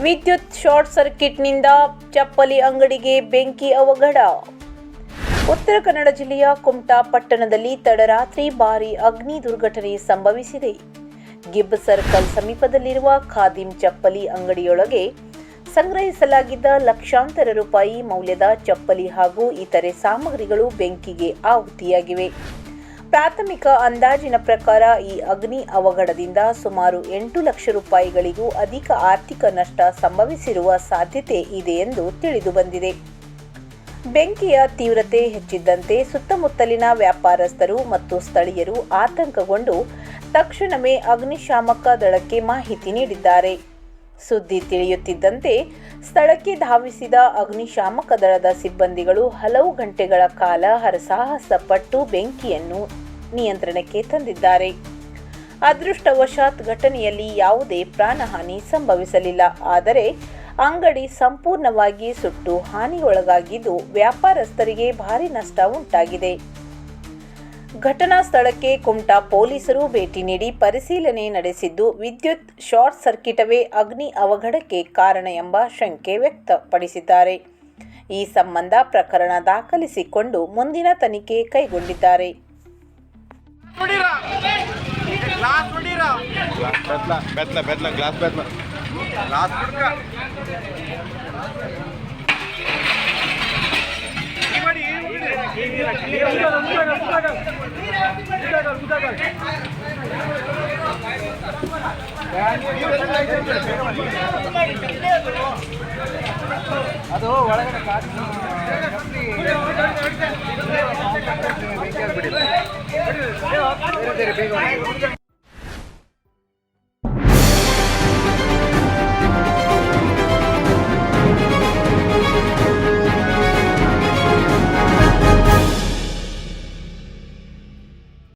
ವಿದ್ಯುತ್ ಶಾರ್ಟ್ ಸರ್ಕ್ಯೂಟ್ನಿಂದ ಚಪ್ಪಲಿ ಅಂಗಡಿಗೆ ಬೆಂಕಿ ಅವಘಡ. ಉತ್ತರ ಕನ್ನಡ ಜಿಲ್ಲೆಯ ಕುಮಟಾ ಪಟ್ಟಣದಲ್ಲಿ ತಡರಾತ್ರಿ ಭಾರೀ ಅಗ್ನಿ ದುರ್ಘಟನೆ ಸಂಭವಿಸಿದೆ. ಗಿಬ್ ಸರ್ಕಲ್ ಸಮೀಪದಲ್ಲಿರುವ ಖಾದಿಂ ಚಪ್ಪಲಿ ಅಂಗಡಿಯೊಳಗೆ ಸಂಗ್ರಹಿಸಲಾಗಿದ್ದ ಲಕ್ಷಾಂತರ ರೂಪಾಯಿ ಮೌಲ್ಯದ ಚಪ್ಪಲಿ ಹಾಗೂ ಇತರೆ ಸಾಮಗ್ರಿಗಳು ಬೆಂಕಿಗೆ ಆಹುತಿಯಾಗಿವೆ. ಪ್ರಾಥಮಿಕ ಅಂದಾಜಿನ ಪ್ರಕಾರ ಈ ಅಗ್ನಿ ಅವಘಡದಿಂದ ಸುಮಾರು 8 ಲಕ್ಷ ರೂಪಾಯಿಗಳಿಗೂ ಅಧಿಕ ಆರ್ಥಿಕ ನಷ್ಟ ಸಂಭವಿಸಿರುವ ಸಾಧ್ಯತೆ ಇದೆ ಎಂದು ತಿಳಿದುಬಂದಿದೆ. ಬೆಂಕಿಯ ತೀವ್ರತೆ ಹೆಚ್ಚಿದ್ದಂತೆ ಸುತ್ತಮುತ್ತಲಿನ ವ್ಯಾಪಾರಸ್ಥರು ಮತ್ತು ಸ್ಥಳೀಯರು ಆತಂಕಗೊಂಡು ತಕ್ಷಣವೇ ಅಗ್ನಿಶಾಮಕ ದಳಕ್ಕೆ ಮಾಹಿತಿ ನೀಡಿದ್ದಾರೆ. ಸುದ್ದಿ ತಿಳಿಯುತ್ತಿದ್ದಂತೆ ಸ್ಥಳಕ್ಕೆ ಧಾವಿಸಿದ ಅಗ್ನಿಶಾಮಕ ದಳದ ಸಿಬ್ಬಂದಿಗಳು ಹಲವು ಗಂಟೆಗಳ ಕಾಲ ಹರಸಾಹಸ ಪಟ್ಟು ಬೆಂಕಿಯನ್ನು ನಿಯಂತ್ರಣಕ್ಕೆ ತಂದಿದ್ದಾರೆ. ಅದೃಷ್ಟವಶಾತ್ ಘಟನೆಯಲ್ಲಿ ಯಾವುದೇ ಪ್ರಾಣಹಾನಿ ಸಂಭವಿಸಲಿಲ್ಲ. ಆದರೆ ಅಂಗಡಿ ಸಂಪೂರ್ಣವಾಗಿ ಸುಟ್ಟು ಹಾನಿಗೊಳಗಾಗಿದ್ದು ವ್ಯಾಪಾರಸ್ಥರಿಗೆ ಭಾರಿ ನಷ್ಟ ಉಂಟಾಗಿದೆ. ಘಟನಾ ಸ್ಥಳಕ್ಕೆ ಕುಮಟಾ ಪೊಲೀಸರು ಭೇಟಿ ನೀಡಿ ಪರಿಶೀಲನೆ ನಡೆಸಿದ್ದು, ವಿದ್ಯುತ್ ಶಾರ್ಟ್ ಸರ್ಕ್ಯೂಟವೇ ಅಗ್ನಿ ಅವಘಡಕ್ಕೆ ಕಾರಣ ಎಂಬ ಶಂಕೆ ವ್ಯಕ್ತಪಡಿಸಿದ್ದಾರೆ. ಈ ಸಂಬಂಧ ಪ್ರಕರಣ ದಾಖಲಿಸಿಕೊಂಡು ಮುಂದಿನ ತನಿಖೆ ಕೈಗೊಂಡಿದ್ದಾರೆ. ಅದು ಒಳಗಡೆ ಬೇಗ